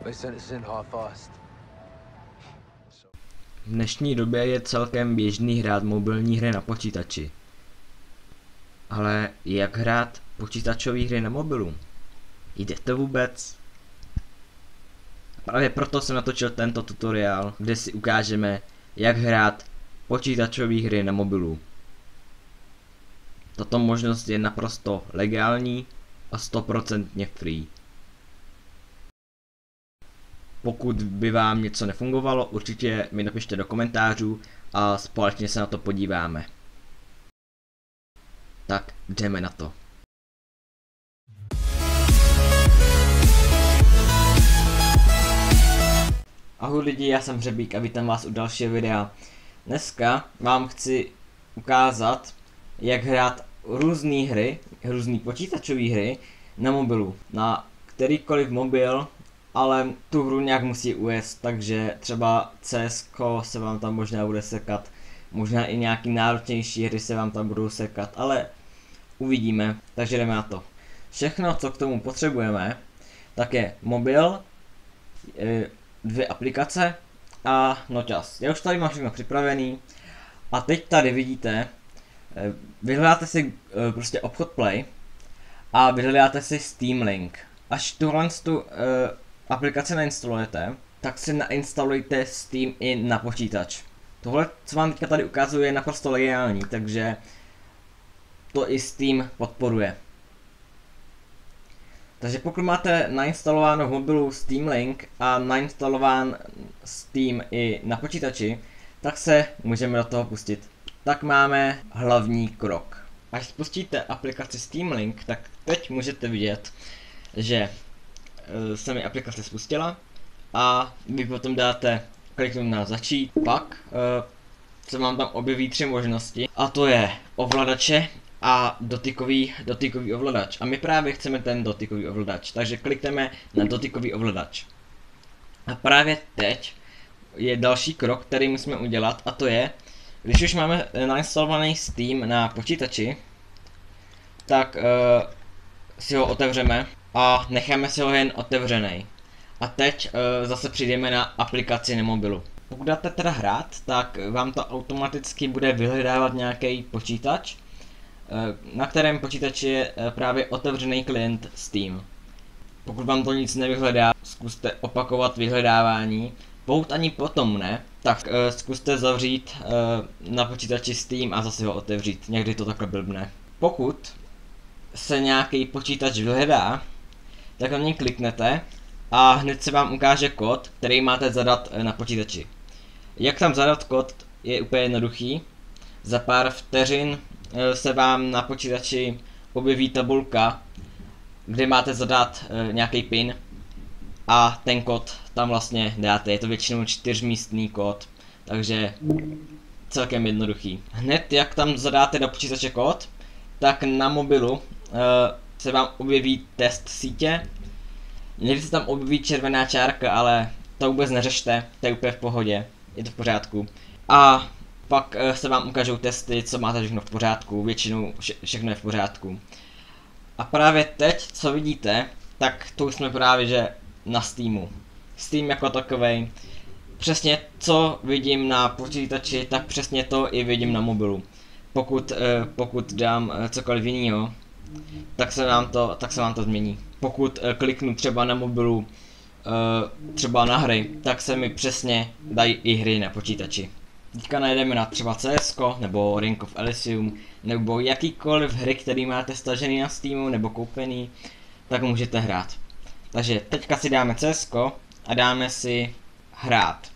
They sent us in half-assed. V dnešní době je celkem běžný hrát mobilní hry na počítači. Ale jak hrát počítačové hry na mobilu? Jde to vůbec? Právě proto jsem natočil tento tutoriál, kde si ukážeme, jak hrát počítačové hry na mobilu. Tato možnost je naprosto legální a 100% free. Pokud by vám něco nefungovalo, určitě mi napište do komentářů a společně se na to podíváme. Tak jdeme na to. Ahoj lidi, já jsem Hřebík a vítám vás u dalšího videa. Dneska vám chci ukázat, jak hrát různé hry, různé počítačové hry na mobilu. Na kterýkoliv mobil, ale tu hru nějak musí ujést, takže třeba CS:ko se vám tam možná bude sekat, možná i nějaký náročnější hry se vám tam budou sekat, ale uvidíme, takže jdeme na to. Všechno, co k tomu potřebujeme, tak je mobil, 2 aplikace a noťaz. Já už tady mám všechno připravený a teď tady vidíte, vyhledáte si prostě obchod Play a vyhledáte si Steam Link. Až tuhle aplikaci nainstalujete, tak si nainstalujte Steam i na počítač. Tohle, co vám teďka tady ukazuje, je naprosto legální, takže to i Steam podporuje. Takže pokud máte nainstalováno v mobilu Steam Link a nainstalován Steam i na počítači, tak se můžeme do toho pustit. Tak máme hlavní krok. Až spustíte aplikaci Steam Link, tak teď můžete vidět, že se mi aplikace spustila a vy potom dáte kliknout na začít, pak se vám tam objeví 3 možnosti a to je ovladače a dotykový ovladač. A my právě chceme ten dotykový ovladač, takže klikneme na dotykový ovladač. A právě teď je další krok, který musíme udělat, a to je, když už máme nainstalovaný Steam na počítači, tak si ho otevřeme a necháme si ho jen otevřený. A teď zase přijdeme na aplikaci na mobilu. Pokud dáte teda hrát, tak vám to automaticky bude vyhledávat nějaký počítač, na kterém počítači je právě otevřený klient Steam. Pokud vám to nic nevyhledá, zkuste opakovat vyhledávání. Pokud ani potom ne, tak zkuste zavřít na počítači Steam a zase ho otevřít. Někdy to takhle blbne. Pokud se nějaký počítač vyhledá, tak na něj kliknete a hned se vám ukáže kód, který máte zadat na počítači. Jak tam zadat kód je úplně jednoduchý. Za pár vteřin se vám na počítači objeví tabulka, kde máte zadat nějaký PIN a ten kód tam vlastně dáte. Je to většinou 4místný kód, takže celkem jednoduchý. Hned jak tam zadáte do počítače kód, tak na mobilu se vám objeví test sítě. Někdy se tam objeví červená čárka, ale to vůbec neřešte, to je úplně v pohodě, je to v pořádku. A pak se vám ukážou testy, co máte všechno v pořádku, většinou všechno je v pořádku. A právě teď, co vidíte, tak to jsme právě že na Steamu. Steam jako takovej, přesně co vidím na počítači, tak přesně to i vidím na mobilu. Pokud dám cokoliv jiného, tak se vám to změní. Pokud kliknu třeba na mobilu, třeba na hry, tak se mi přesně dají i hry na počítači. Teďka najdeme na třeba CS:ko, nebo Ring of Elysium, nebo jakýkoliv hry, který máte stažený na Steamu, nebo koupený, tak můžete hrát. Takže teďka si dáme CS:ko a dáme si hrát.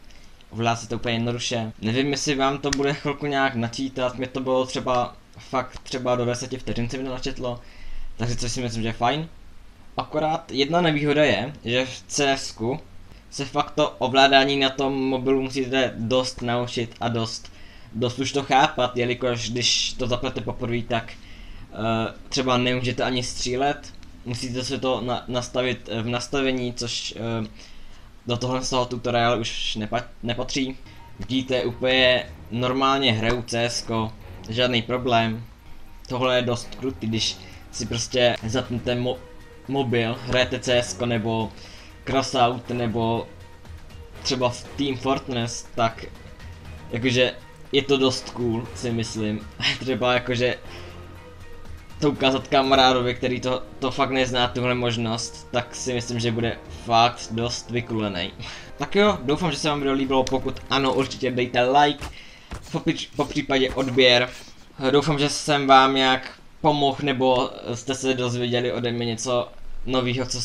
Ovládá se to úplně jednoduše. Nevím, jestli vám to bude chvilku nějak načítat, mě to bylo třeba do 10 vteřin se mi to načetlo, takže což si myslím, že je fajn. Akorát jedna nevýhoda je, že v CS:ku se fakt to ovládání na tom mobilu musíte dost naučit a dost už to chápat, jelikož když to zapnete poprvé, tak třeba nemůžete ani střílet, musíte se to nastavit v nastavení, což do tohle z toho tutoriálu už nepatří. Vidíte, úplně normálně hraju CS:ko, žádný problém. Tohle je dost krutý, když si prostě zapnete mobil, hrajete CS:ko nebo Crossout nebo třeba v Team Fortress, tak jakože je to dost cool, si myslím. Třeba jakože to ukázat kamarádovi, který to fakt nezná tuhle možnost, tak si myslím, že bude fakt dost vykulený. Tak jo, doufám, že se vám video líbilo, pokud ano, určitě dejte like, po případě odběr. Doufám, že jsem vám nějak pomohl, nebo jste se dozvěděli ode mě něco nového, co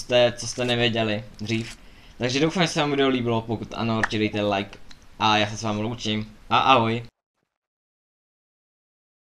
jste nevěděli dřív. Takže doufám, že se vám video líbilo, pokud ano, určitě dejte like. A já se s vámi loučím. A ahoj.